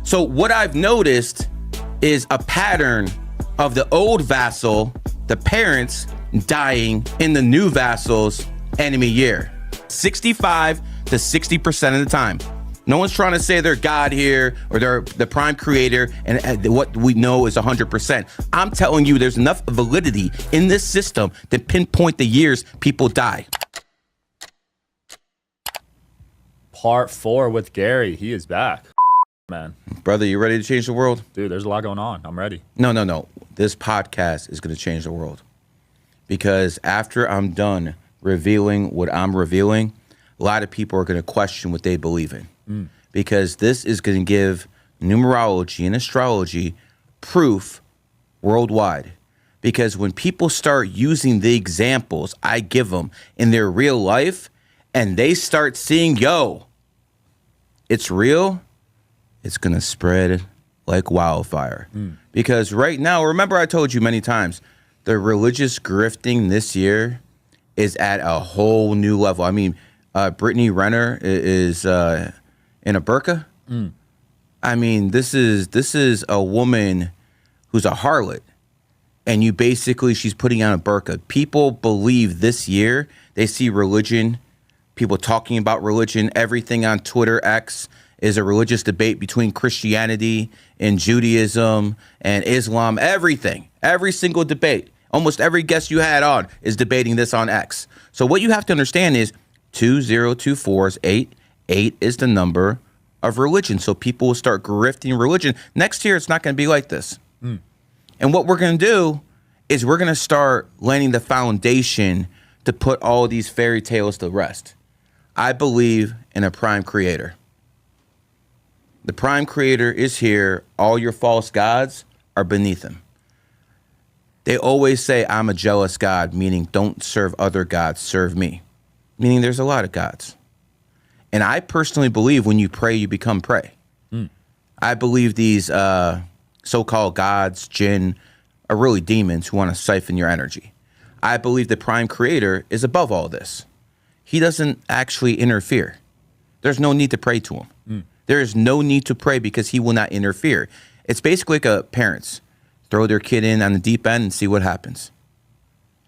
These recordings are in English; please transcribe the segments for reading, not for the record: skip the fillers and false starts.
So what I've noticed is a pattern of the old vassal, the parents, dying in the new vassal's enemy year. 65 to 60% of the time. No one's trying to say they're God here or they're the prime creator and what we know is 100%. I'm telling you, there's enough validity in this system to pinpoint the years people die. Part 4 with Gary. He is back. Man. Brother, you ready to change the world? Dude, there's a lot going on. I'm ready. No. This podcast is going to change the world. Because after I'm done revealing what I'm revealing, a lot of people are going to question what they believe in. Because this is going to give numerology and astrology proof worldwide. Because when people start using the examples I give them in their real life and they start seeing, yo, it's real, it's going to spread like wildfire. Because right now, remember I told you many times, the religious grifting this year is at a whole new level. I mean, Brittany Renner is in a burqa. I mean, this is a woman who's a harlot, and she's putting on a burqa. People believe this year, they see religion, people talking about religion, everything on Twitter X is a religious debate between Christianity and Judaism and Islam, everything, every single debate. Almost every guest you had on is debating this on X. So what you have to understand is 2024 is 8. 8 is the number of religion. So people will start grifting religion. Next year, it's not going to be like this. And what we're going to do is we're going to start laying the foundation to put all these fairy tales to rest. I believe in a prime creator. The prime creator is here. All your false gods are beneath him. They always say, I'm a jealous God, meaning don't serve other gods, serve me. Meaning there's a lot of gods. And I personally believe when you pray, you become prey. I believe these so-called gods, jinn, are really demons who want to siphon your energy. I believe the prime creator is above all this. He doesn't actually interfere. There's no need to pray to him. There is no need to pray because he will not interfere. It's basically like parents throw their kid in on the deep end and see what happens.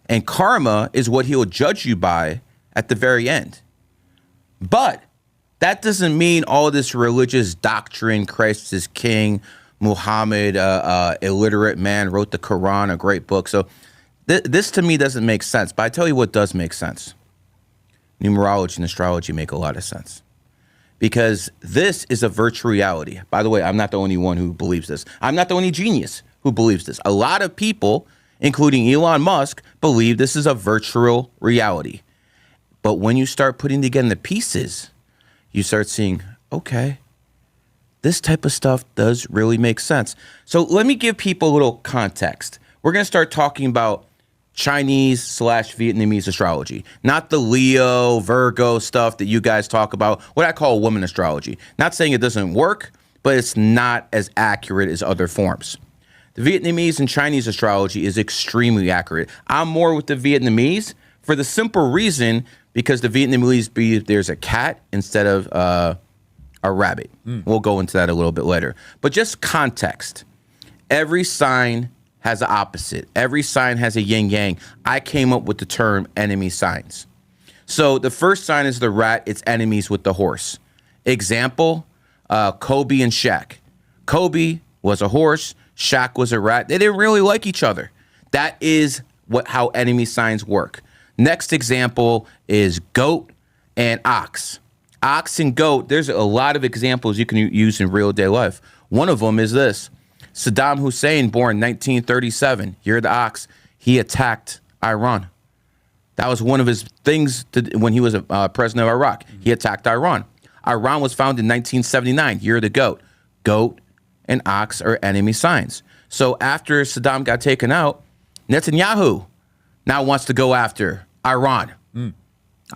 And karma is what he'll judge you by at the very end. But that doesn't mean all this religious doctrine, Christ is king, Muhammad, illiterate man, wrote the Quran, a great book. So this to me doesn't make sense. But I tell you what does make sense. Numerology and astrology make a lot of sense. Because this is a virtual reality. By the way, I'm not the only one who believes this. I'm not the only genius who believes this. A lot of people, including Elon Musk, believe this is a virtual reality. But when you start putting together the pieces, you start seeing, okay, this type of stuff does really make sense. So let me give people a little context. We're going to start talking about Chinese/Vietnamese astrology, not the Leo, Virgo stuff that you guys talk about, what I call woman astrology. Not saying it doesn't work, but it's not as accurate as other forms. The Vietnamese and Chinese astrology is extremely accurate. I'm more with the Vietnamese for the simple reason because the Vietnamese believe there's a cat instead of a rabbit. We'll go into that a little bit later. But just context. Every sign has an opposite. Every sign has a yin yang. I came up with the term enemy signs. So the first sign is the rat. It's enemies with the horse. Example, Kobe and Shaq. Kobe was a horse. Shaq was a rat. They didn't really like each other. That is how enemy signs work. Next example is goat and ox. Ox and goat, there's a lot of examples you can use in real day life. One of them is this. Saddam Hussein, born 1937, year of the ox, he attacked Iran. That was one of his things when he was president of Iraq. He attacked Iran. Iran was founded in 1979, year of the goat. Goat and ox are enemy signs. So after Saddam got taken out, Netanyahu now wants to go after Iran.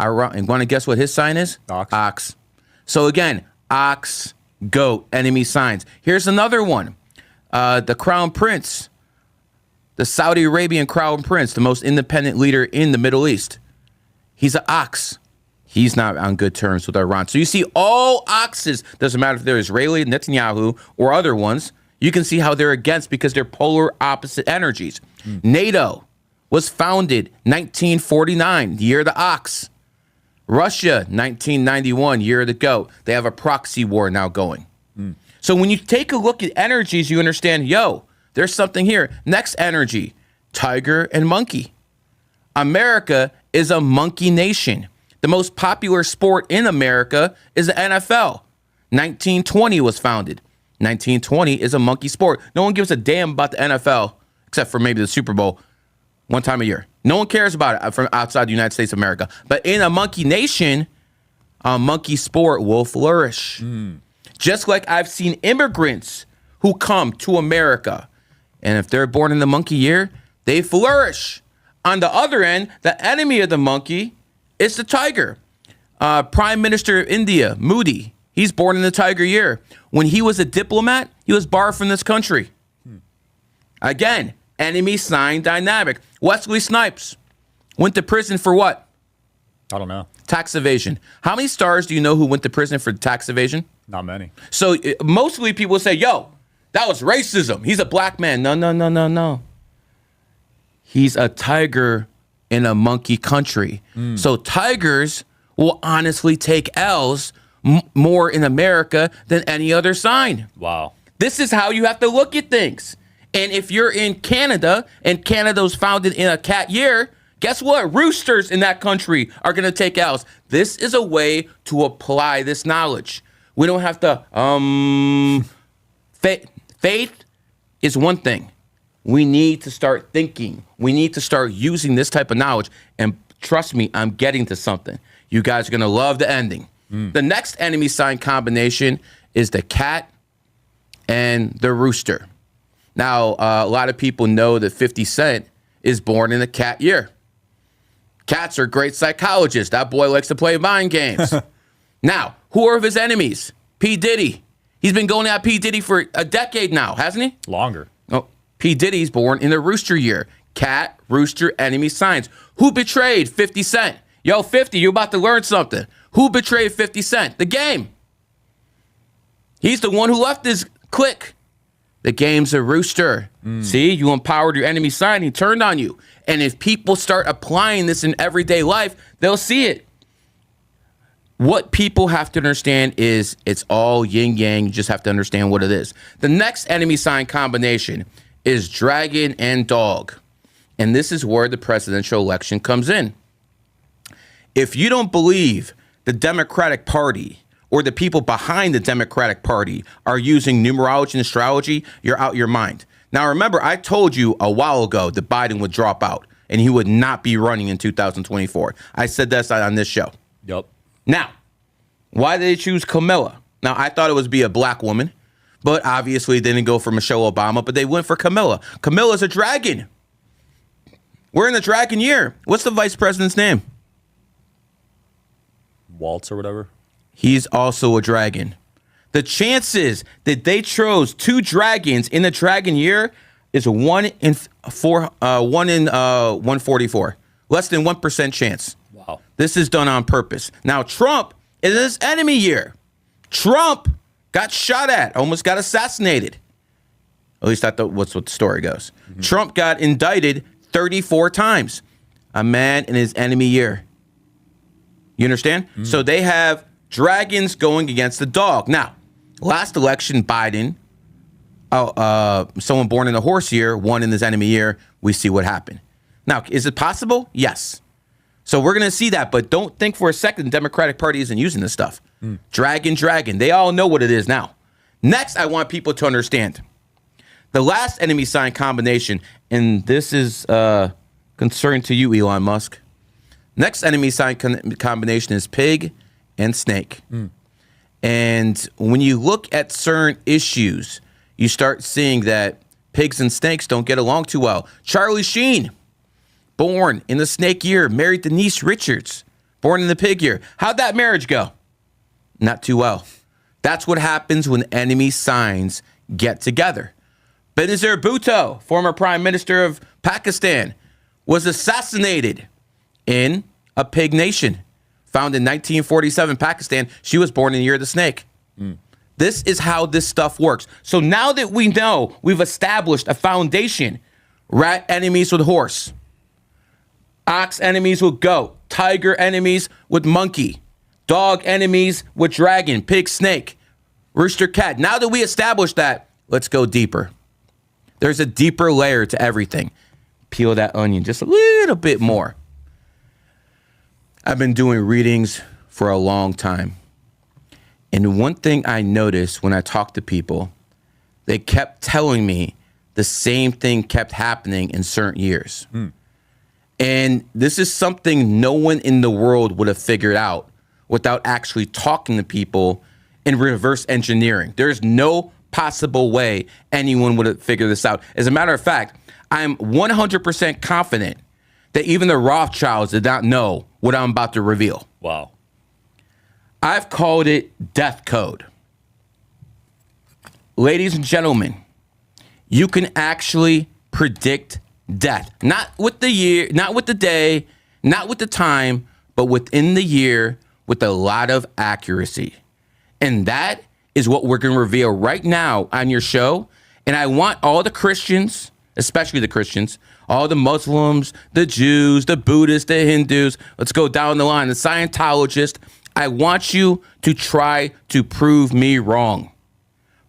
Iran, and want to guess what his sign is? Ox. So again, ox, goat, enemy signs. Here's another one. The crown prince, the Saudi Arabian crown prince, the most independent leader in the Middle East. He's an ox. He's not on good terms with Iran. So you see all axes, doesn't matter if they're Israeli, Netanyahu, or other ones, you can see how they're against because they're polar opposite energies. NATO was founded 1949, the year of the ox. Russia, 1991, year of the goat. They have a proxy war now going. So when you take a look at energies, you understand, there's something here. Next energy, tiger and monkey. America is a monkey nation. The most popular sport in America is the NFL. 1920 was founded. 1920 is a monkey sport. No one gives a damn about the NFL, except for maybe the Super Bowl one time a year. No one cares about it from outside the United States of America. But in a monkey nation, a monkey sport will flourish. Just like I've seen immigrants who come to America, and if they're born in the monkey year, they flourish. On the other end, the enemy of the monkey is the tiger. Prime Minister of India, Modi, he's born in the tiger year. When he was a diplomat, he was barred from this country. Again, enemy sign dynamic. Wesley Snipes went to prison for what? I don't know. Tax evasion. How many stars do you know who went to prison for tax evasion? Not many. So mostly people say, that was racism. He's a black man. No. He's a tiger in a monkey country. So tigers will honestly take L's more in America than any other sign. Wow. This is how you have to look at things. And if you're in Canada and Canada was founded in a cat year, guess what? Roosters in that country are going to take L's. This is a way to apply this knowledge. We don't have to, faith is one thing. We need to start thinking. We need to start using this type of knowledge. And trust me, I'm getting to something. You guys are going to love the ending. The next enemy sign combination is the cat and the rooster. Now, a lot of people know that 50 Cent is born in the cat year. Cats are great psychologists. That boy likes to play mind games. Now, who are his enemies? P. Diddy. He's been going at P. Diddy for a decade now, hasn't he? Longer. Oh, P. Diddy's born in the rooster year. Cat, rooster, enemy signs. Who betrayed 50 Cent? 50, you're about to learn something. Who betrayed 50 Cent? The Game. He's the one who left his clique. The Game's a rooster. See, you empowered your enemy sign. He turned on you. And if people start applying this in everyday life, they'll see it. What people have to understand is it's all yin yang. You just have to understand what it is. The next enemy sign combination is dragon and dog. And this is where the presidential election comes in. If you don't believe the Democratic Party or the people behind the Democratic Party are using numerology and astrology, you're out your mind. Now, remember, I told you a while ago that Biden would drop out and he would not be running in 2024. I said that on this show. Yep. Now, why did they choose Camilla? Now, I thought it was be a black woman, but obviously they didn't go for Michelle Obama, but they went for Camilla. Camilla's a dragon. We're in the dragon year. What's the vice president's name? Waltz or whatever. He's also a dragon. The chances that they chose two dragons in the dragon year is 1 in 144. Less than 1% chance. Wow. This is done on purpose. Now, Trump is his enemy year. Trump got shot at, almost got assassinated. At least that's what the story goes. Trump got indicted 34 times. A man in his enemy year. You understand? So they have dragons going against the dog. Now, last election, Biden, someone born in a horse year, won in his enemy year. We see what happened. Now, is it possible? Yes. So we're going to see that, but don't think for a second the Democratic Party isn't using this stuff. Dragon. They all know what it is now. Next, I want people to understand the last enemy sign combination, and this is concerned to you, Elon Musk. Next enemy sign combination is pig and snake. And when you look at certain issues, you start seeing that pigs and snakes don't get along too well. Charlie Sheen, born in the snake year, married Denise Richards, born in the pig year. How'd that marriage go? Not too well. That's what happens when enemy signs get together. Benazir Bhutto, former prime minister of Pakistan, was assassinated in a pig nation. found in 1947, Pakistan. She was born in the year of the snake. This is how this stuff works. So now that we know we've established a foundation, rat enemies with horse, ox enemies with goat, tiger enemies with monkey, dog enemies with dragon, pig, snake, rooster, cat. Now that we established that, let's go deeper. There's a deeper layer to everything. Peel that onion just a little bit more. I've been doing readings for a long time. And one thing I noticed when I talked to people, they kept telling me the same thing kept happening in certain years. And this is something no one in the world would have figured out without actually talking to people and reverse engineering. There's no possible way anyone would have figured this out. As a matter of fact, I'm 100% confident that even the Rothschilds did not know what I'm about to reveal. Wow. I've called it death code. Ladies and gentlemen, you can actually predict death. Not with the year, not with the day, not with the time, but within the year with a lot of accuracy. And that is what we're going to reveal right now on your show. And I want all the Christians, especially the Christians, all the Muslims, the Jews, the Buddhists, the Hindus, let's go down the line, the Scientologists, I want you to try to prove me wrong.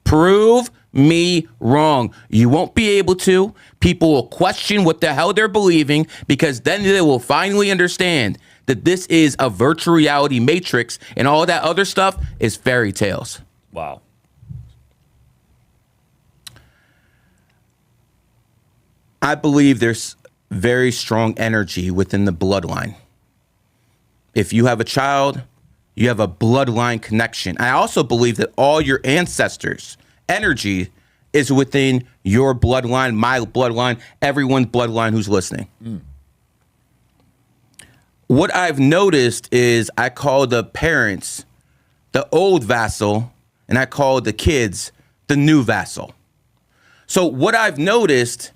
Prove me wrong. You won't be able to. People will question what the hell they're believing because then they will finally understand that this is a virtual reality matrix and all that other stuff is fairy tales. Wow. I believe there's very strong energy within the bloodline. If you have a child, you have a bloodline connection. I also believe that all your ancestors' energy is within your bloodline, my bloodline, everyone's bloodline who's listening. What I've noticed is I call the parents the old vassal, and I call the kids the new vassal. So what I've noticed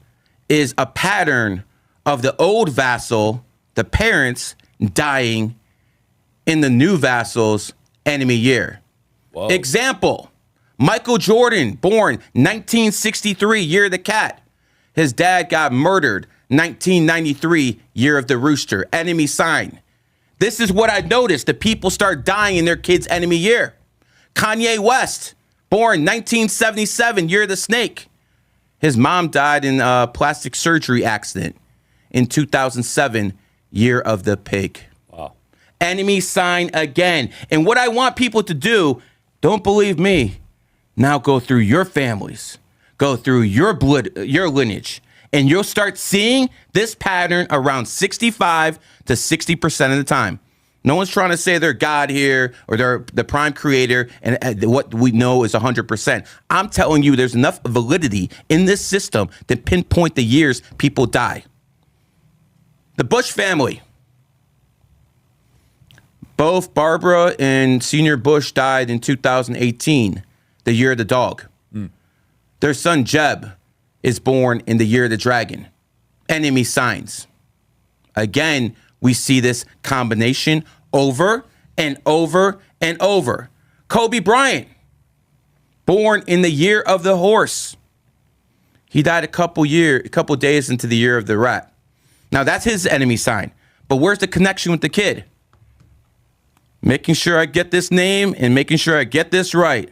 is a pattern of the old vassal, the parents dying in the new vassal's enemy year. Whoa. Example, Michael Jordan, born 1963, year of the cat. His dad got murdered 1993, year of the rooster, enemy sign. This is what I noticed. The people start dying in their kids' enemy year. Kanye West, born 1977, year of the snake. His mom died in a plastic surgery accident in 2007, year of the pig. Wow. Enemy sign again. And what I want people to do, don't believe me, now go through your families, go through your blood, your lineage, and you'll start seeing this pattern around 65 to 60% of the time. No one's trying to say they're God here or they're the prime creator and what we know is 100%. I'm telling you there's enough validity in this system to pinpoint the years people die. The Bush family. Both Barbara and Senior Bush died in 2018, the year of the dog. Their son Jeb is born in the year of the dragon. Enemy signs. Again, we see this combination over and over and over. Kobe Bryant, born in the year of the horse. He died a couple days into the year of the rat. Now that's his enemy sign. But where's the connection with the kid? Making sure I get this name and making sure I get this right.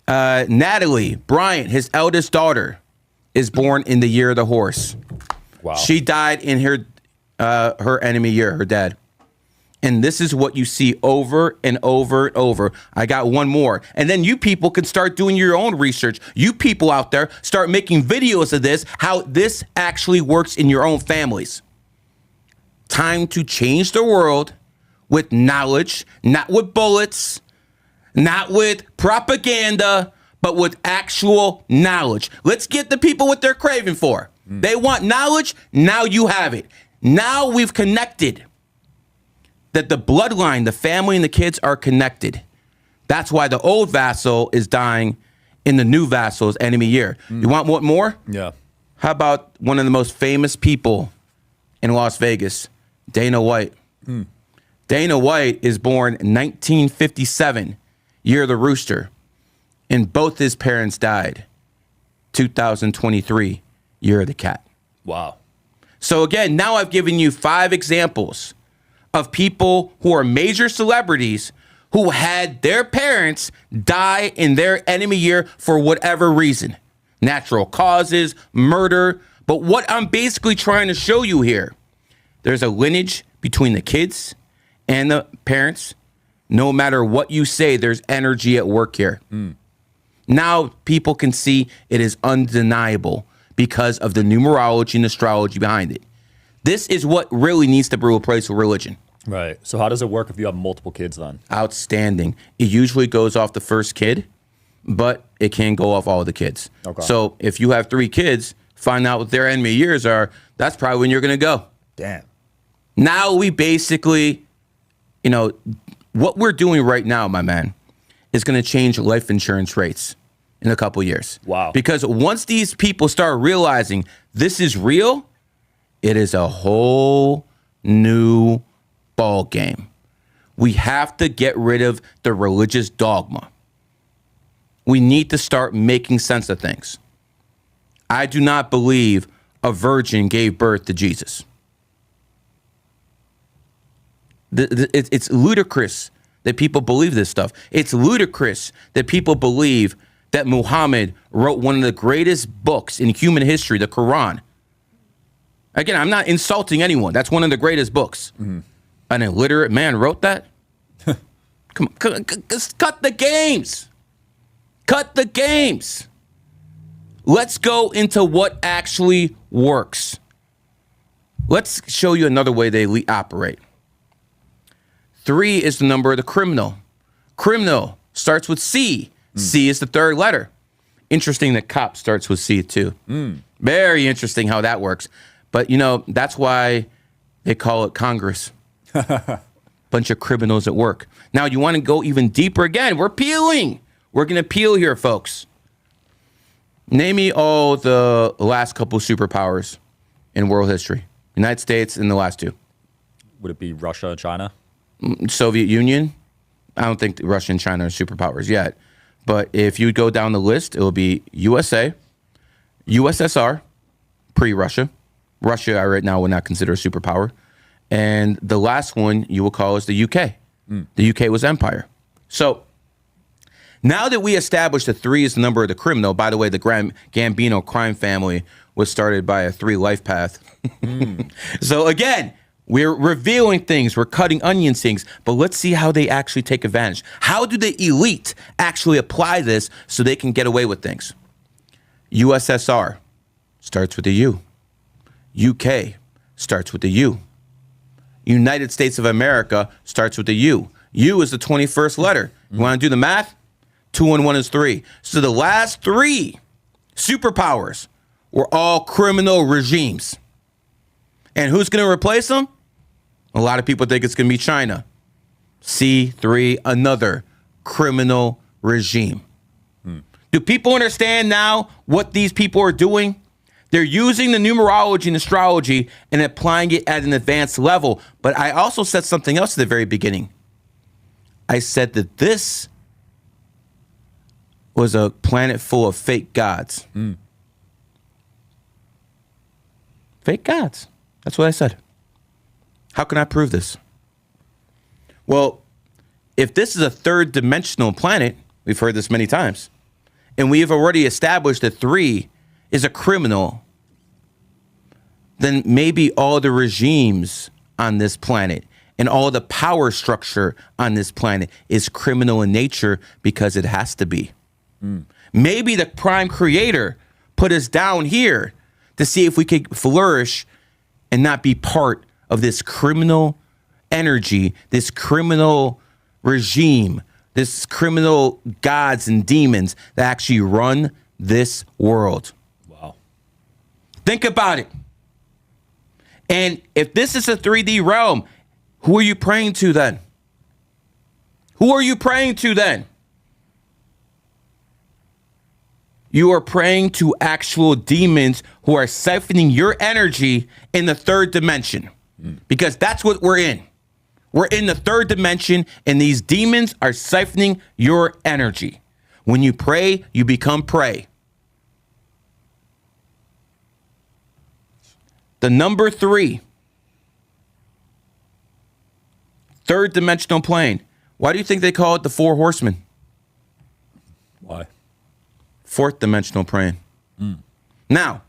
Natalie Bryant, his eldest daughter, is born in the year of the horse. Wow. She died in her enemy year, her dad. And this is what you see over and over and over. I got one more. And then you people can start doing your own research. You people out there start making videos of this, how this actually works in your own families. Time to change the world with knowledge, not with bullets, not with propaganda, but with actual knowledge. Let's get the people what they're craving for. They want knowledge. Now you have it. Now we've connected that the bloodline, the family and the kids are connected. That's why the old vassal is dying in the new vassal's enemy year. You want what more? Yeah. How about one of the most famous people in Las Vegas, Dana White? Dana White is born 1957, year of the rooster, and both his parents died 2023, year of the cat. Wow. So again, now I've given you 5 examples of people who are major celebrities who had their parents die in their enemy year for whatever reason. Natural causes, murder. But what I'm basically trying to show you here, there's a lineage between the kids and the parents. No matter what you say, there's energy at work here. Now people can see it is undeniable because of the numerology and astrology behind it. This is what really needs to be replaced with religion. Right. So how does it work if you have multiple kids then? Outstanding. It usually goes off the first kid, but it can go off all the kids. Okay. So if you have 3 kids, find out what their enemy years are, that's probably when you're going to go. Damn. Now we basically, what we're doing right now, my man, is going to change life insurance rates in a couple years. Wow. Because once these people start realizing this is real, it is a whole new ball game. We have to get rid of the religious dogma. We need to start making sense of things. I do not believe a virgin gave birth to Jesus. It's ludicrous that people believe this stuff. It's ludicrous that people believe that Muhammad wrote one of the greatest books in human history, the Quran. Again, I'm not insulting anyone. That's one of the greatest books. An illiterate man wrote that? Come on, cut the games. Cut the games. Let's go into what actually works. Let's show you another way they operate. 3 is the number of the criminal. Criminal starts with C. C is the 3rd letter. Interesting that cop starts with C too. Very interesting how that works. But that's why they call it Congress. Bunch of criminals at work. Now you want to go even deeper again. We're peeling. We're going to peel here, folks. Name me all the last couple superpowers in world history. United States and the last 2. Would it be Russia and China? Soviet Union. I don't think Russia and China are superpowers yet. But if you go down the list, it will be USA, USSR, pre-Russia. Russia, right now, would not consider a superpower. And the last one you will call is the UK. The UK was empire. So now that we established that 3 is the number of the criminal, by the way, the Gambino crime family was started by a 3 life path. So again, we're revealing things, we're cutting onion things, but let's see how they actually take advantage. How do the elite actually apply this so they can get away with things? USSR starts with a U. UK starts with a U. United States of America starts with a U. U is the 21st letter. You want to do the math? 2 and 1 is 3. So the last 3 superpowers were all criminal regimes. And who's going to replace them? A lot of people think it's going to be China. C3, another criminal regime. Do people understand now what these people are doing? They're using the numerology and astrology and applying it at an advanced level. But I also said something else at the very beginning. I said that this was a planet full of fake gods. Fake gods. That's what I said. How can I prove this? Well, if this is a 3rd dimensional planet, we've heard this many times, and we have already established that 3 is a criminal, then maybe all the regimes on this planet and all the power structure on this planet is criminal in nature because it has to be. Maybe the prime creator put us down here to see if we could flourish and not be part of this criminal energy, this criminal regime, this criminal gods and demons that actually run this world. Wow. Think about it. And if this is a 3D realm, who are you praying to then? Who are you praying to then? You are praying to actual demons who are siphoning your energy in the 3rd dimension. Because that's what we're in. We're in the third dimension, and these demons are siphoning your energy. When you pray, you become prey. The number 3, third dimensional plane. Why do you think they call it the 4 horsemen? Why? Fourth dimensional plane. Now,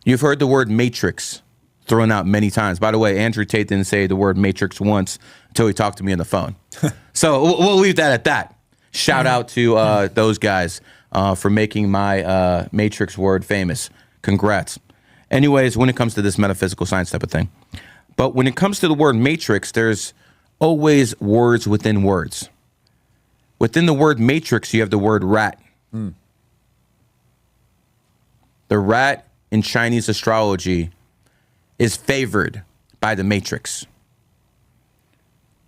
you've heard the word matrix thrown out many times. By the way, Andrew Tate didn't say the word matrix once until he talked to me on the phone. So we'll leave that at that. Shout out to those guys for making my matrix word famous. Congrats. Anyways, when it comes to this metaphysical science type of thing. But when it comes to the word matrix, there's always words within words. Within the word matrix, you have the word rat. The rat in Chinese astrology is favored by the matrix.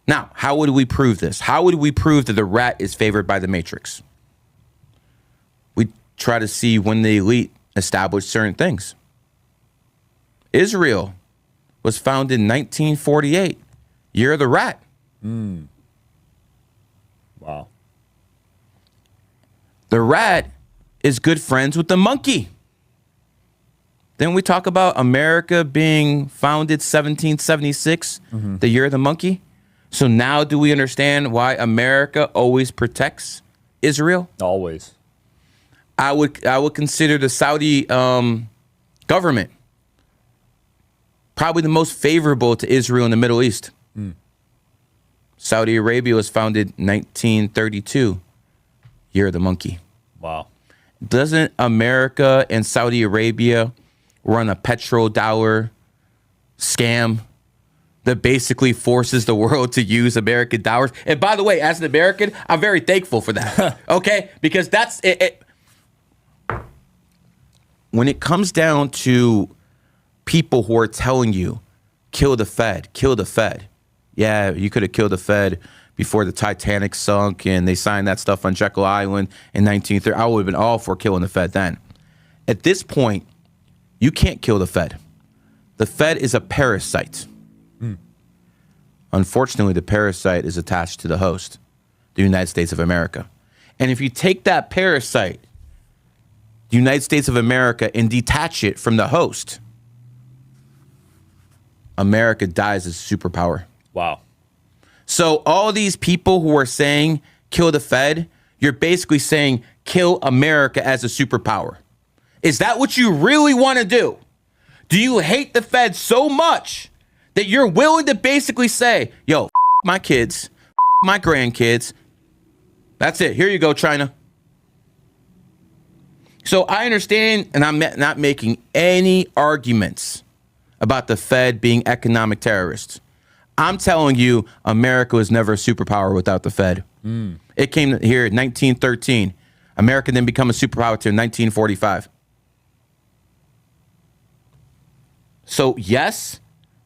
Now, how would we prove this? How would we prove that the rat is favored by the matrix? We try to see when the elite established certain things. Israel was founded in 1948, year of the rat. Wow. The rat is good friends with the monkey. Then we talk about America being founded 1776, the year of the monkey. So now do we understand why America always protects Israel? Always. I would consider the Saudi government probably the most favorable to Israel in the Middle East. Saudi Arabia was founded 1932, year of the monkey. Wow. Doesn't America and Saudi Arabia run a petrodollar scam that basically forces the world to use American dollars? And by the way, as an American, I'm very thankful for that. Okay? Because that's it. When it comes down to people who are telling you, kill the Fed, kill the Fed. Yeah, you could have killed the Fed before the Titanic sunk and they signed that stuff on Jekyll Island in 1930. I would have been all for killing the Fed then. At this point, you can't kill the Fed. The Fed is a parasite. Unfortunately, the parasite is attached to the host, the United States of America. And if you take that parasite, the United States of America, and detach it from the host, America dies as a superpower. Wow. So all these people who are saying kill the Fed, you're basically saying kill America as a superpower. Is that what you really want to do? Do you hate the Fed so much that you're willing to basically say, yo, my kids, my grandkids, that's it. Here you go, China. So I understand, and I'm not making any arguments about the Fed being economic terrorists. I'm telling you, America was never a superpower without the Fed. It came here in 1913. America didn't become a superpower until 1945. So yes,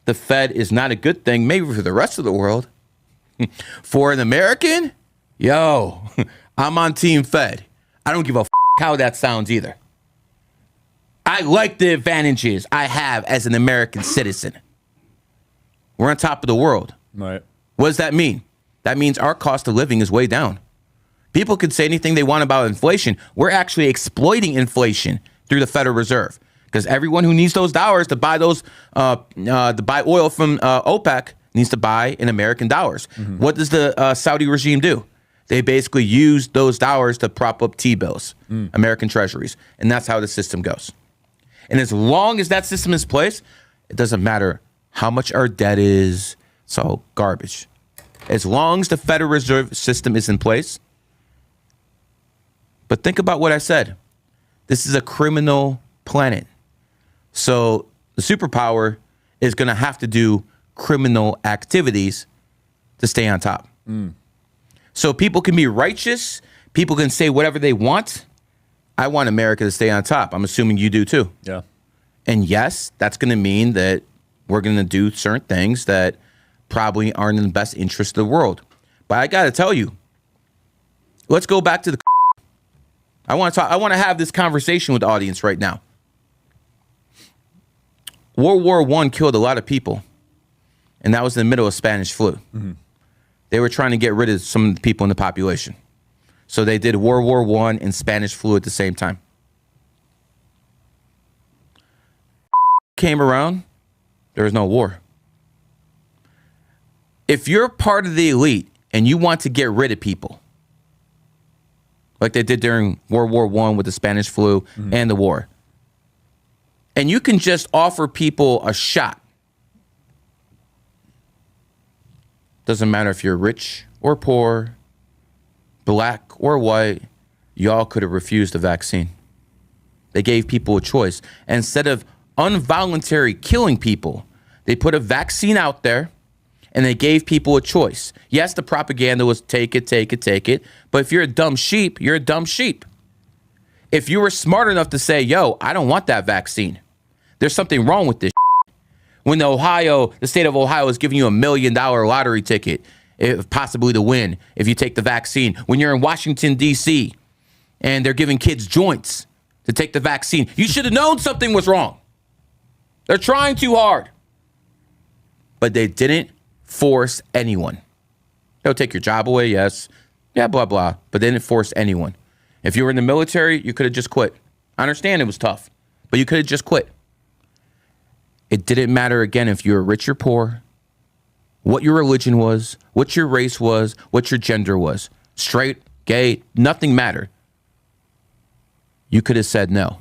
the Fed is not a good thing, maybe for the rest of the world. For an American, yo, I'm on Team Fed. I don't give a how that sounds either. I like the advantages I have as an American citizen. We're on top of the world. Right. What does that mean? That means our cost of living is way down. People can say anything they want about inflation. We're actually exploiting inflation through the Federal Reserve because everyone who needs those dollars to buy those, to buy oil from OPEC needs to buy in American dollars. What does the Saudi regime do? They basically use those dollars to prop up T-bills, American treasuries. And that's how the system goes. And as long as that system is in place, it doesn't matter how much our debt is. It's all garbage. As long as the Federal Reserve System is in place. But think about what I said. This is a criminal planet. So the superpower is going to have to do criminal activities to stay on top. So people can be righteous. People can say whatever they want. I want America to stay on top. I'm assuming you do too. Yeah. And yes, that's going to mean that we're going to do certain things that probably aren't in the best interest of the world. But I got to tell you, let's go back to the I want to have this conversation with the audience right now. World War I killed a lot of people. and that was in the middle of Spanish flu. They were trying to get rid of some people in the population. So they did World War I and Spanish flu at the same time. Came around, there was no war. If you're part of the elite and you want to get rid of people, like they did during World War I with the Spanish flu and the war, and you can just offer people a shot, doesn't matter if you're rich or poor, black or white, y'all could have refused the vaccine. They gave people a choice. And instead of involuntary killing people, they put a vaccine out there and they gave people a choice. Yes, the propaganda was take it, take it, take it. But if you're a dumb sheep, you're a dumb sheep. If you were smart enough to say, yo, I don't want that vaccine, there's something wrong with this. When the state of Ohio is giving you $1 million lottery ticket, if possibly to win, if you take the vaccine. When you're in Washington, D.C., and they're giving kids joints to take the vaccine, you should have known something was wrong. They're trying too hard. But they didn't force anyone. They'll take your job away, yes. Yeah, blah, blah. But they didn't force anyone. If you were in the military, you could have just quit. I understand it was tough, but you could have just quit. It didn't matter, again, if you were rich or poor, what your religion was, what your race was, what your gender was. Straight, gay, nothing mattered. You could have said no.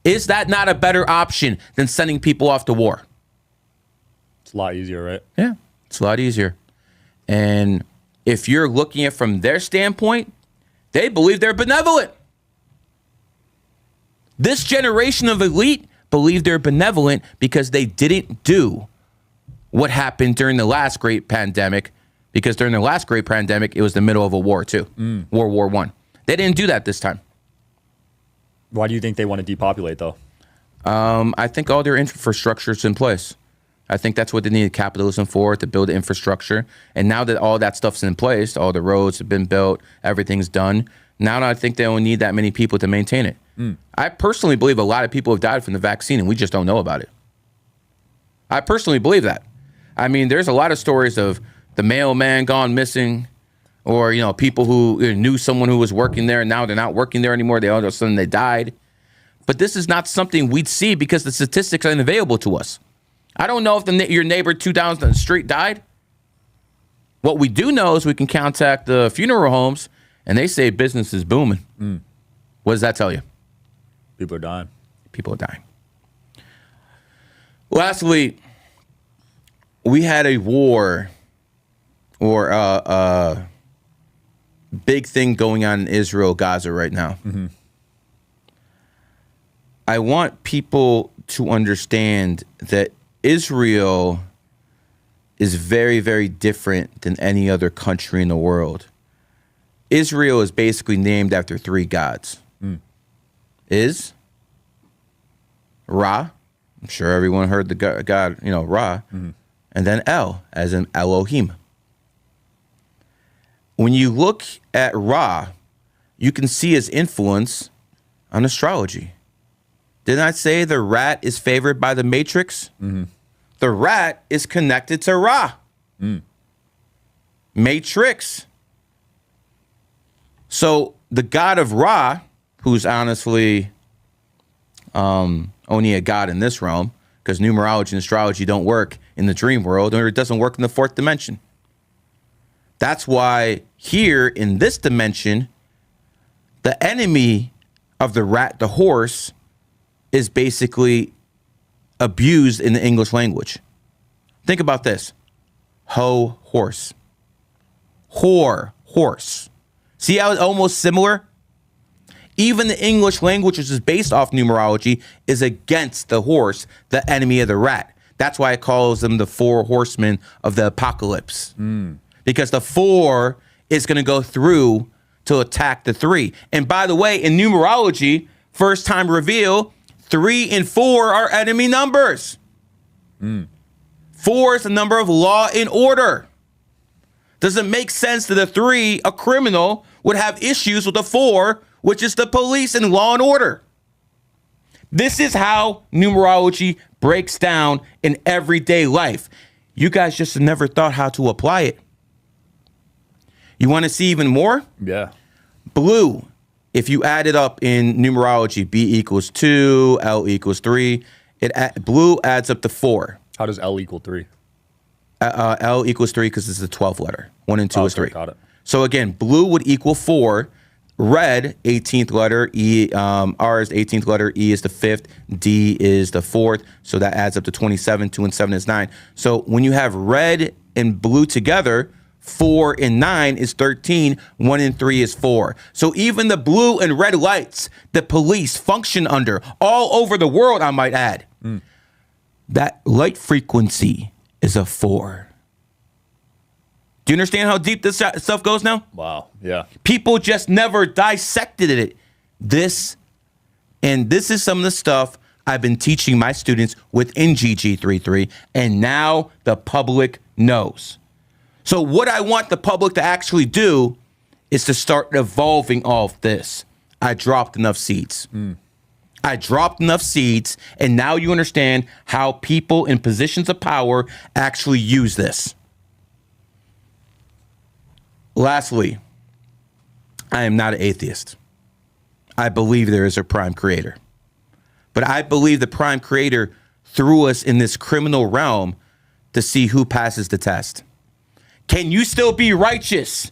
Is that not a better option than sending people off to war? It's a lot easier, right? Yeah, it's a lot easier. And if you're looking at it from their standpoint, they believe they're benevolent. This generation of elite believe they're benevolent because they didn't do what happened during the last great pandemic, because during the last great pandemic, it was the middle of a war too, World War I. They didn't do that this time. Why do you think they want to depopulate, though? I think all their infrastructure is in place. I think that's what they needed capitalism for, to build infrastructure. And now that all that stuff's in place, all the roads have been built, everything's done, now I think they don't need that many people to maintain it. I personally believe a lot of people have died from the vaccine and we just don't know about it. I personally believe that. I mean, there's a lot of stories of the mailman gone missing, or, you know, people who knew someone who was working there and now they're not working there anymore. All of a sudden they died. But this is not something we'd see because the statistics aren't available to us. I don't know if your neighbor 2 down the street died. What we do know is we can contact the funeral homes and they say business is booming. What does that tell you? People are dying. People are dying. Lastly, we had a war, or a big thing going on in Israel, Gaza right now. I want people to understand that Israel is very, very different than any other country in the world. Israel is basically named after 3 gods. Is Ra. I'm sure everyone heard the god, Ra. And then El, as in Elohim. When you look at Ra, you can see his influence on astrology. Didn't I say the rat is favored by the matrix? The rat is connected to Ra. Matrix. So the god of Ra, who's honestly only a god in this realm, because numerology and astrology don't work in the dream world, or it doesn't work in the 4th dimension. That's why here in this dimension, the enemy of the rat, the horse, is basically abused in the English language. Think about this. Ho, horse. Whore, horse. See how it's almost similar? Even the English language, which is based off numerology, is against the horse, the enemy of the rat. That's why it calls them the 4 horsemen of the apocalypse. Because the 4 is going to go through to attack the 3. And by the way, in numerology, first time reveal, 3 and 4 are enemy numbers. 4 is the number of law and order. Does it make sense that a 3, a criminal, would have issues with a 4, which is the police and law and order? This is how numerology breaks down in everyday life. You guys just never thought how to apply it. You want to see even more? Yeah. Blue, if you add it up in numerology, B equals 2, L equals 3, blue adds up to 4. How does L equal 3? L equals 3 because it's the 12th letter. 1 and 2 is 3. Got it. So again, blue would equal 4. Red, 18th letter. E, R is the 18th letter. E is the 5th. D is the 4th. So that adds up to 27. 2 and 7 is 9. So when you have red and blue together, 4 and 9 is 13. 1 and 3 is 4. So even the blue and red lights the police function under all over the world, I might add, that light frequency is a 4. Do you understand how deep this stuff goes now? Wow. Yeah. People just never dissected it. This is some of the stuff I've been teaching my students within GG33, and now the public knows. So what I want the public to actually do is to start evolving all of this. I dropped enough seeds. I dropped enough seeds, and now you understand how people in positions of power actually use this. Lastly, I am not an atheist. I believe there is a prime creator. But I believe the prime creator threw us in this criminal realm to see who passes the test. Can you still be righteous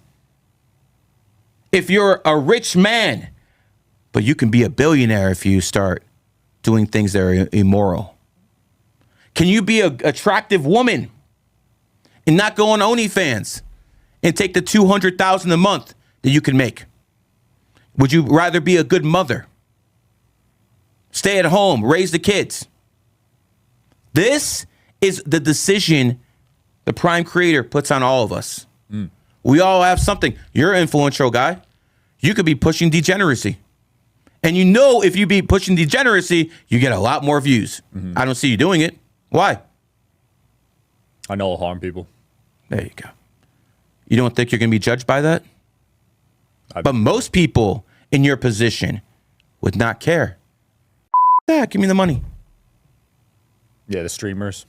if you're a rich man, but you can be a billionaire if you start doing things that are immoral? Can you be an attractive woman and not go on OnlyFans and take the $200,000 a month that you can make? Would you rather be a good mother? Stay at home, raise the kids. This is the decision the prime creator puts on all of us. We all have something. You're an influential guy. You could be pushing degeneracy. And you know if you be pushing degeneracy, you get a lot more views. I don't see you doing it. Why? I know I'll harm people. There you go. You don't think you're going to be judged by that? But most people in your position would not care. Yeah, give me the money. Yeah, the streamers.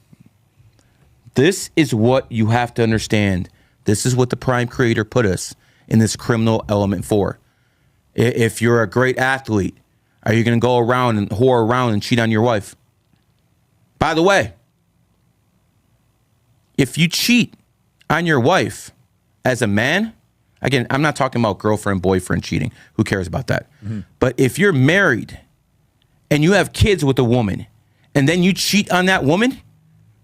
This is what you have to understand. This is what the prime creator put us in this criminal element for. If you're a great athlete, are you going to go around and whore around and cheat on your wife? By the way, if you cheat on your wife as a man, again, I'm not talking about girlfriend, boyfriend cheating. Who cares about that? But if you're married and you have kids with a woman and then you cheat on that woman,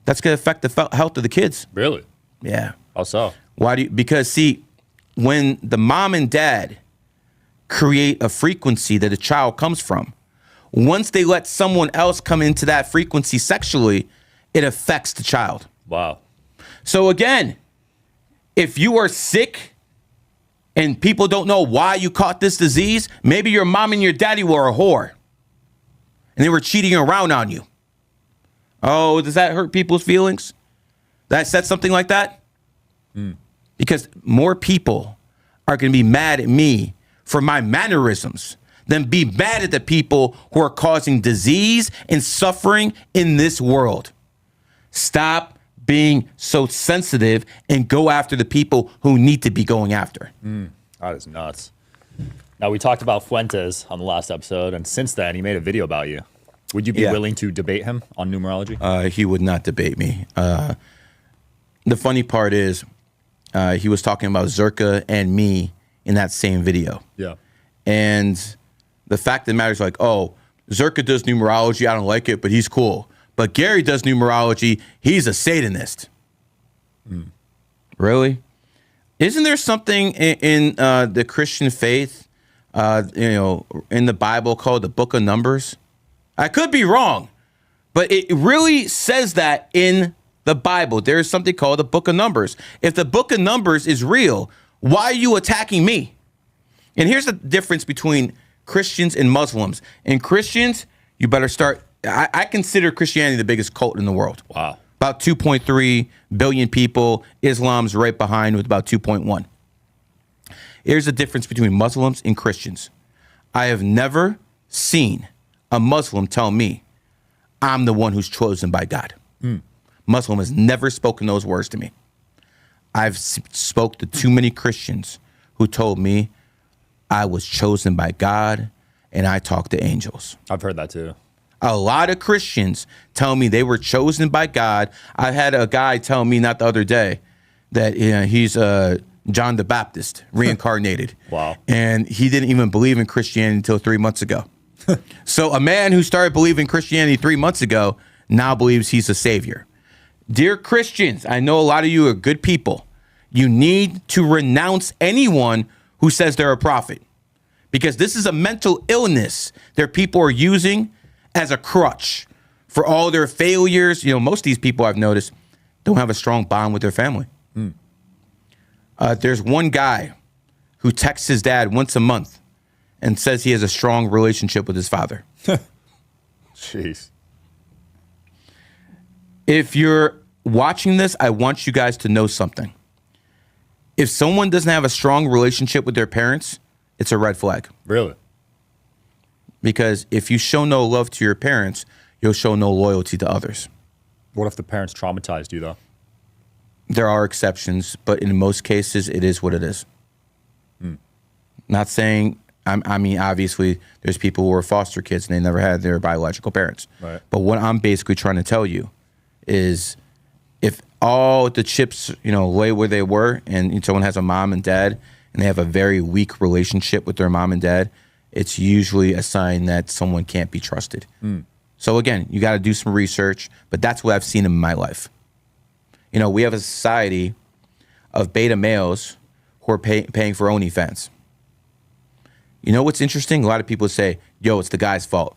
that's going to affect the health of the kids. Really? Yeah. How so? Why do you? Because see, when the mom and dad create a frequency that a child comes from, once they let someone else come into that frequency sexually, it affects the child. Wow. So again, if you are sick and people don't know why you caught this disease, maybe your mom and your daddy were a whore and they were cheating around on you. Oh, does that hurt people's feelings? That said something like that? Because more people are going to be mad at me for my mannerisms than be mad at the people who are causing disease and suffering in this world. Stop being so sensitive and go after the people who need to be going after. That is nuts. Now, we talked about Fuentes on the last episode, and since then, he made a video about you. Would you be willing to debate him on numerology? He would not debate me. The funny part is he was talking about Zerka and me in that same video. Yeah. And the fact of the matter is like, oh, Zerka does numerology. I don't like it, but he's cool. But Gary does numerology. He's a Satanist. Really? Isn't there something in the Christian faith, in the Bible called the Book of Numbers? I could be wrong, but it really says that in the Bible. There is something called the Book of Numbers. If the Book of Numbers is real, why are you attacking me? And here's the difference between Christians and Muslims. In Christians, you better start. I consider Christianity the biggest cult in the world. Wow. About 2.3 billion people. Islam's right behind with about 2.1. Here's the difference between Muslims and Christians. I have never seen a Muslim tell me I'm the one who's chosen by God. Muslim has never spoken those words to me. I've spoke to too many Christians who told me I was chosen by God and I talk to angels. I've heard that too. A lot of Christians tell me they were chosen by God. I had a guy tell me not the other day that he's John the Baptist reincarnated. Wow. And he didn't even believe in Christianity until 3 months ago. So a man who started believing Christianity 3 months ago now believes he's a savior. Dear Christians, I know a lot of you are good people. You need to renounce anyone who says they're a prophet, because this is a mental illness that people are using as a crutch for all their failures. You know, most of these people I've noticed don't have a strong bond with their family. There's one guy who texts his dad once a month and says he has a strong relationship with his father. Jeez. If you're watching this, I want you guys to know something. If someone doesn't have a strong relationship with their parents, it's a red flag. Really? Because if you show no love to your parents, you'll show no loyalty to others. What if the parents traumatized you, though? There are exceptions, but in most cases, it is what it is. Not saying, I mean, obviously, there's people who are foster kids and they never had their biological parents. Right. But what I'm basically trying to tell you is if all the chips, lay where they were and someone has a mom and dad and they have a very weak relationship with their mom and dad, it's usually a sign that someone can't be trusted. So again, you got to do some research, but that's what I've seen in my life. We have a society of beta males who are paying for OnlyFans. You know what's interesting? A lot of people say, yo, it's the guy's fault.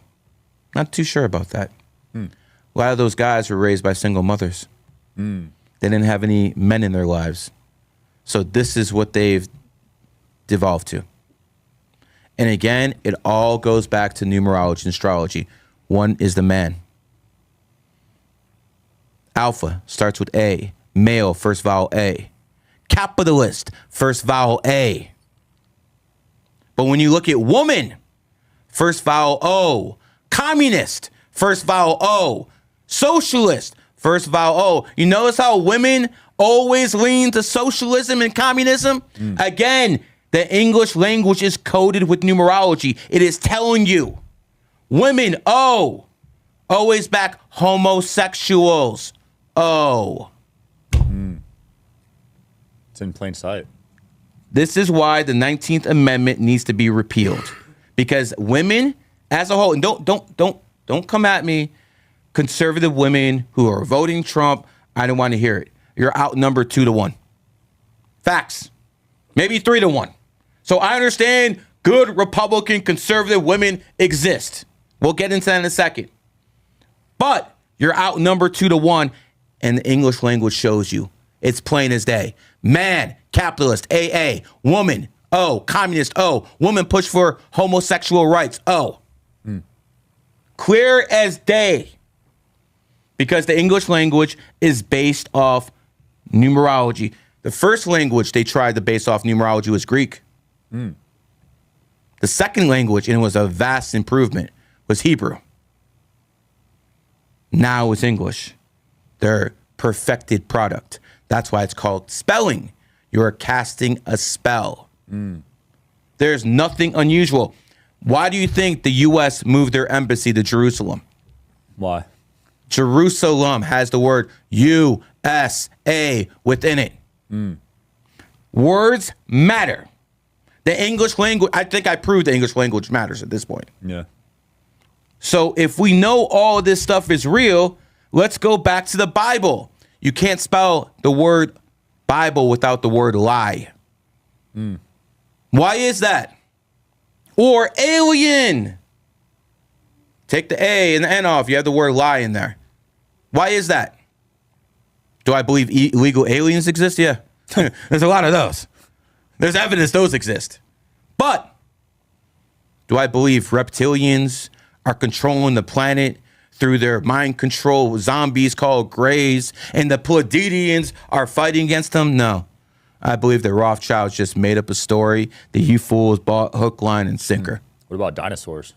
Not too sure about that. A lot of those guys were raised by single mothers. They didn't have any men in their lives. So this is what they've devolved to. And again, it all goes back to numerology and astrology. One is the man. Alpha starts with A. Male, first vowel A. Capitalist, first vowel A. But when you look at woman, first vowel O. Communist, first vowel O. Socialist, first vowel O. You notice how women always lean to socialism and communism? Again, the English language is coded with numerology. It is telling you. Women, O. Always back homosexuals. O. It's in plain sight. This is why the 19th Amendment needs to be repealed, because women as a whole, and don't come at me, conservative women who are voting Trump. I don't want to hear it. You're outnumbered 2-1. Facts. Maybe 3-1. So I understand good Republican conservative women exist. We'll get into that in a second. But you're outnumbered 2-1, and the English language shows you. It's plain as day. Man, capitalist, AA. Woman, O. Communist, O. Woman push for homosexual rights, O. Clear as day. Because the English language is based off numerology. The first language they tried to base off numerology was Greek. The second language, and it was a vast improvement, was Hebrew. Now it's English. Their perfected product. That's why it's called spelling. You are casting a spell. There's nothing unusual. Why do you think the U.S. moved their embassy to Jerusalem? Why? Jerusalem has the word USA within it. Words matter. The English language, I think I proved the English language matters at this point. Yeah. So if we know all of this stuff is real, let's go back to the Bible. You can't spell the word Bible without the word lie. Why is that? Or alien. Take the A and the N off. You have the word lie in there. Why is that? Do I believe illegal aliens exist? Yeah. There's a lot of those. There's evidence those exist. But do I believe reptilians are controlling the planet through their mind control zombies called Greys, and the Pleiadians are fighting against them? No. I believe the Rothschilds just made up a story that you fools bought hook, line, and sinker. What about dinosaurs?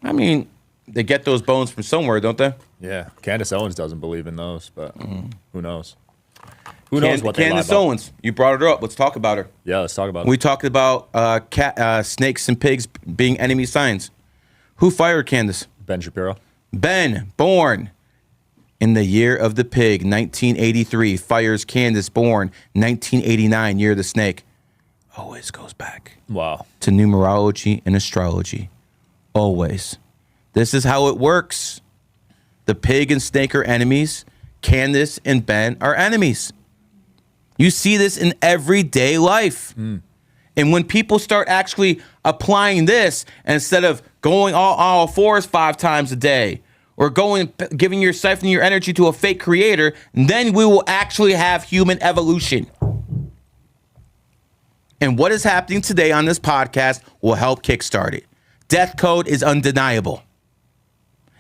I mean, they get those bones from somewhere, don't they? Yeah, Candace Owens doesn't believe in those, but who knows? Who knows what they lie Candace about? Owens, you brought her up. Let's talk about her. Yeah, let's talk about it. We talked about snakes and pigs being enemy signs. Who fired Candace? Ben Shapiro. Ben, born in the year of the pig, 1983, fires Candace, born 1989, year of the snake. Always goes back Wow. to numerology and astrology. Always. This is how it works. The pig and snake are enemies. Candace and Ben are enemies. You see this in everyday life. And when people start actually applying this instead of going all fours 5 times a day or giving yourself and your energy to a fake creator, then we will actually have human evolution. And what is happening today on this podcast will help kickstart it. Death code is undeniable.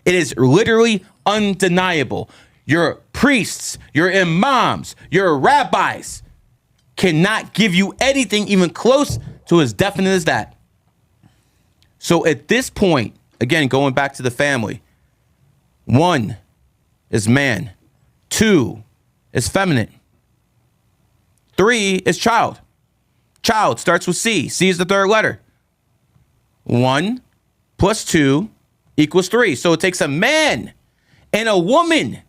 It is literally undeniable. Your priests, your imams, your rabbis cannot give you anything even close to as definite as that. So at this point, again, going back to the family, 1 is man, 2 is feminine, 3 is child. Child starts with C. C is the 3rd letter. 1 plus 2 equals 3. So it takes a man and a woman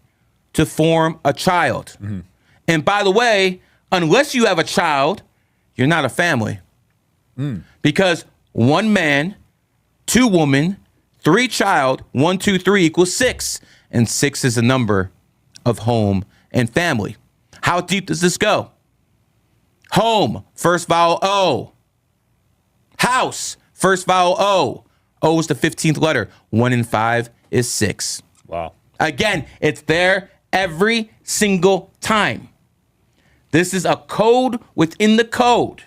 to form a child. And by the way, unless you have a child, you're not a family. Because 1 man, 2 woman, 3 child, 1, 2, 3 equals 6. And 6 is a number of home and family. How deep does this go? Home, first vowel O. House, first vowel O. O is the 15th letter. 1 and 5 is 6. Wow. Again, it's there every single time. This is a code within the code.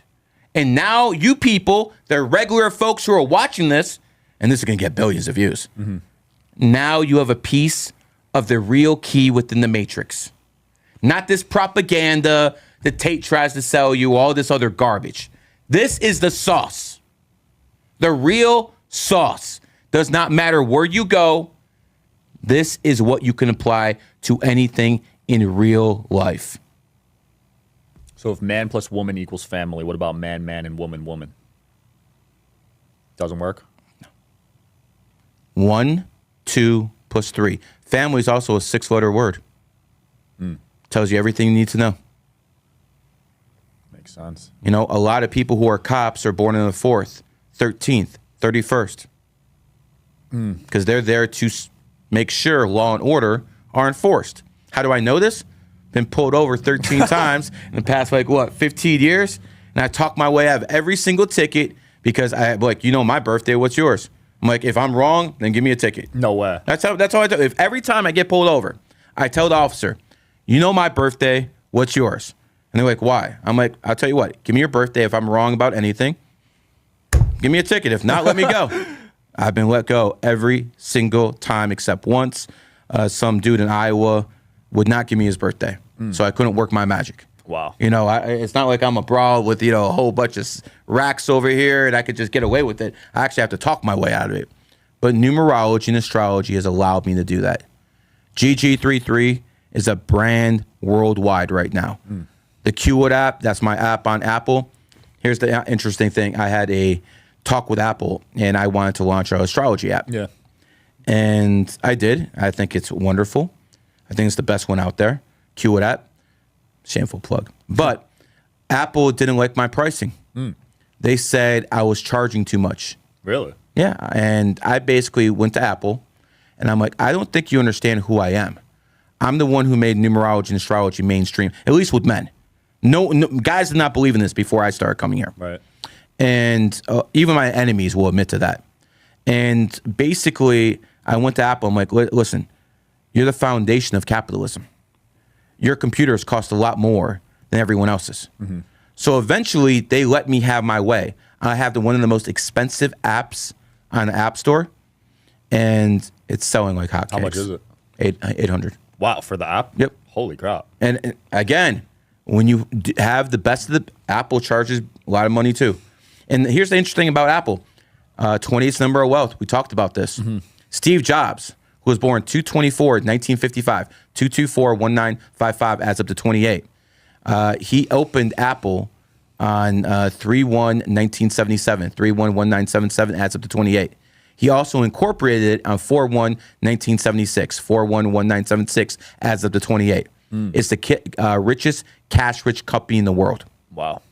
And now you people, the regular folks who are watching this, and this is going to get billions of views. Now you have a piece of the real key within the matrix. Not this propaganda that Tate tries to sell you, all this other garbage. This is the sauce. The real sauce. Does not matter where you go. This is what you can apply to anything in real life. So if man plus woman equals family, what about man, man, and woman, woman? Doesn't work? 1, 2 plus 3. Family is also a 6-letter word. Tells you everything you need to know. Makes sense. You know, a lot of people who are cops are born in the 4th, 13th, 31st. Because they're there to make sure law and order are enforced. How do I know this? Been pulled over 13 times in the past, 15 years? And I talk my way out of every single ticket because my birthday, what's yours? I'm like, if I'm wrong, then give me a ticket. No way. That's how I do. If every time I get pulled over, I tell the officer, you know my birthday, what's yours? And they're like, why? I'm like, I'll tell you what, give me your birthday. If I'm wrong about anything, give me a ticket. If not, let me go. I've been let go every single time except once. Some dude in Iowa would not give me his birthday. So I couldn't work my magic. Wow. You know, it's not like I'm a brawl with, a whole bunch of racks over here and I could just get away with it. I actually have to talk my way out of it. But numerology and astrology has allowed me to do that. GG33 is a brand worldwide right now. The Qwood app, that's my app on Apple. Here's the interesting thing. I had a talk with Apple and I wanted to launch our astrology app. Yeah. And I did. I think it's wonderful. I think it's the best one out there. Qwood app. Shameful plug. But Apple didn't like my pricing. They said I was charging too much. Really? Yeah. And I basically went to Apple and I'm like, I don't think you understand who I am. I'm the one who made numerology and astrology mainstream, at least with men. No, guys did not believe in this before I started coming here. Right. And even my enemies will admit to that. And basically, I went to Apple. I'm like, listen, you're the foundation of capitalism. Your computers cost a lot more than everyone else's. So eventually, they let me have my way. I have one of the most expensive apps on the App Store, and it's selling like hotcakes. How much is it? 800. Wow, for the app? Yep. Holy crap. And again, when you have the best of the Apple charges a lot of money too. And here's the interesting thing about Apple. 20th number of wealth. We talked about this. Steve Jobs, who was born 2/24/1955, 2/24/1955, adds up to 28. He opened Apple on 3/1/1977, 3/1/1977 adds up to 28. He also incorporated it on 4/1/1976, 4/1/1976 adds up to 28. It's the richest cash-rich company in the world. Wow.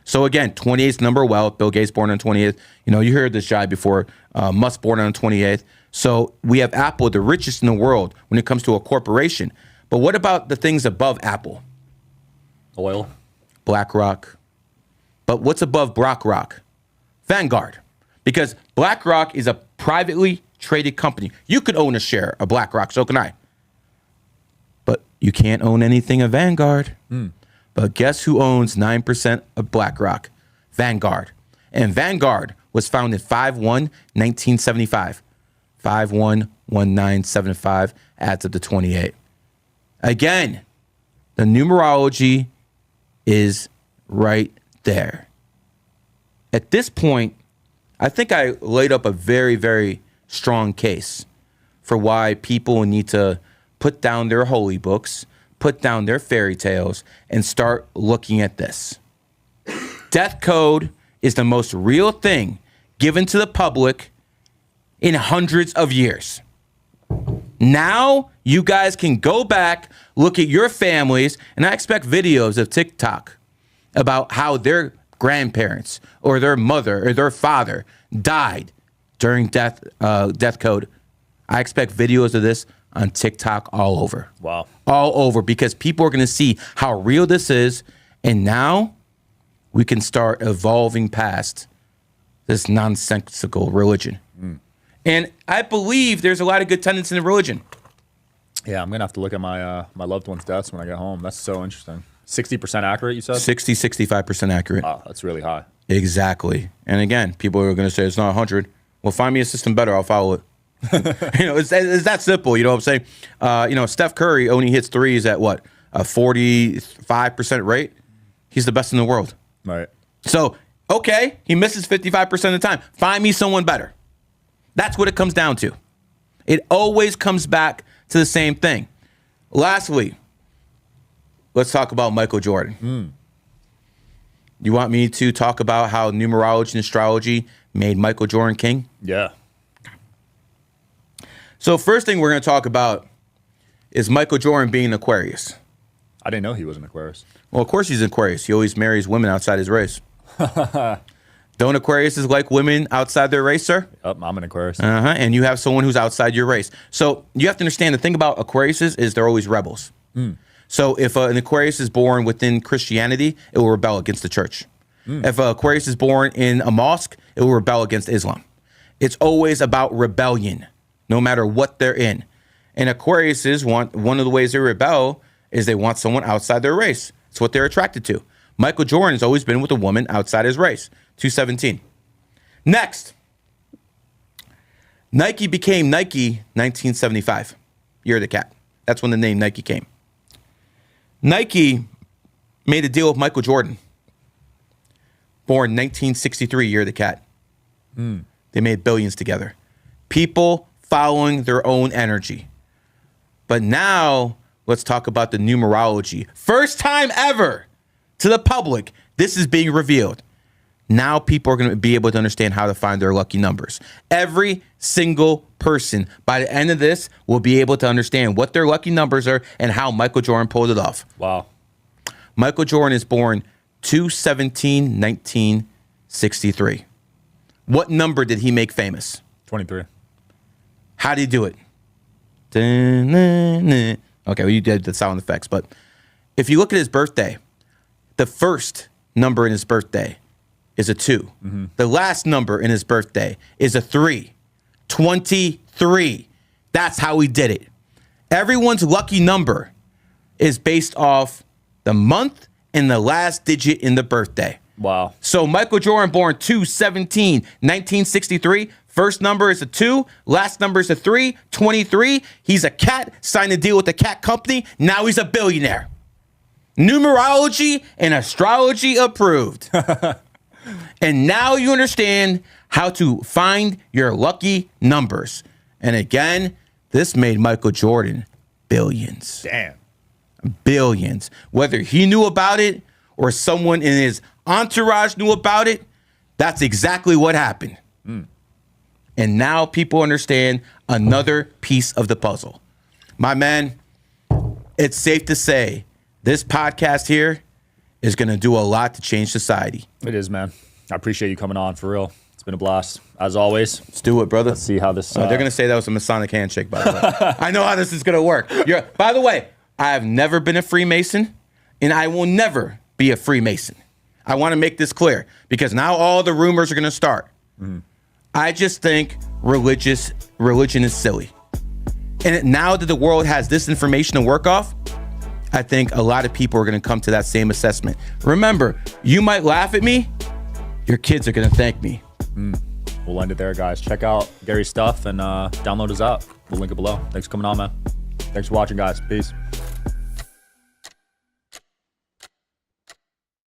So again, 28th number of wealth. Bill Gates born on 28th. You know, you heard this guy before. Musk born on 28th. So we have Apple, the richest in the world when it comes to a corporation. But what about the things above Apple? Oil. BlackRock. But what's above BlackRock? Vanguard. Because BlackRock is a privately traded company. You could own a share of BlackRock, so can I. But you can't own anything of Vanguard. But guess who owns 9% of BlackRock? Vanguard. And Vanguard was founded 5/1/1975. 5/1/1975 adds up to 28. Again, the numerology is right there. At this point, I think I laid up a very, very strong case for why people need to put down their holy books, put down their fairy tales, and start looking at this. Death code is the most real thing given to the public in hundreds of years. Now you guys can go back, look at your families, and I expect videos of TikTok about how their grandparents or their mother or their father died during death code. I expect videos of this on TikTok all over. Wow. All over, because people are going to see how real this is. And now we can start evolving past this nonsensical religion. And I believe there's a lot of good tenets in the religion. Yeah, I'm going to have to look at my my loved one's deaths when I get home. That's so interesting. 60% accurate, you said? 65% accurate. Wow, that's really high. Exactly. And again, people are going to say it's not 100. Well, find me a system better. I'll follow it. It's that simple. You know what I'm saying? Steph Curry only hits threes at what? A 45% rate. He's the best in the world. Right. So, okay, he misses 55% of the time. Find me someone better. That's what it comes down to. It always comes back to the same thing. Lastly, let's talk about Michael Jordan. You want me to talk about how numerology and astrology made Michael Jordan king? Yeah. So first thing we're going to talk about is Michael Jordan being an Aquarius. I didn't know he was an Aquarius. Well, of course he's an Aquarius. He always marries women outside his race. Don't Aquariuses like women outside their race, sir? Yep, I'm an Aquarius. And you have someone who's outside your race. So you have to understand the thing about Aquariuses is they're always rebels. So if an Aquarius is born within Christianity, it will rebel against the church. If an Aquarius is born in a mosque, it will rebel against Islam. It's always about rebellion, no matter what they're in. And Aquariuses want, one of the ways they rebel is they want someone outside their race. It's what they're attracted to. Michael Jordan has always been with a woman outside his race. 217. Next, Nike became Nike 1975, year of the cat. That's when the name Nike came. Nike made a deal with Michael Jordan, born 1963, year of the cat. They made billions together. People following their own energy. But now let's talk about the numerology. First time ever to the public, this is being revealed. Now people are going to be able to understand how to find their lucky numbers. Every single person by the end of this will be able to understand what their lucky numbers are and how Michael Jordan pulled it off. Wow. Michael Jordan is born 2/17/1963. What number did he make famous? 23. How did he do it? Okay, well, you did the sound effects, but if you look at his birthday, the first number in his birthday is a 2. The last number in his birthday is a 3. 23. That's how he did it. Everyone's lucky number is based off the month and the last digit in the birthday. Wow. So Michael Jordan, born 2/17/1963. First number is a 2. Last number is a 3. 23. He's a cat. Signed a deal with the cat company. Now he's a billionaire. Numerology and astrology approved. And now you understand how to find your lucky numbers. And again, this made Michael Jordan billions. Damn. Billions. Whether he knew about it or someone in his entourage knew about it, that's exactly what happened. And now people understand another piece of the puzzle. My man, it's safe to say this podcast here is going to do a lot to change society. It is, man. I appreciate you coming on, for real. It's been a blast. As always, Let's do it, brother. let's see how this... They're going to say that was a Masonic handshake, by the way. I know how this is going to work. By the way, I have never been a Freemason, and I will never be a Freemason. I want to make this clear, because now all the rumors are going to start. I just think religion is silly. And now that the world has this information to work off, I think a lot of people are going to come to that same assessment. Remember, you might laugh at me. Your kids are going to thank me. We'll end it there, guys. Check out Gary's stuff and download his app. We'll link it below. Thanks for coming on, man. Thanks for watching, guys. Peace.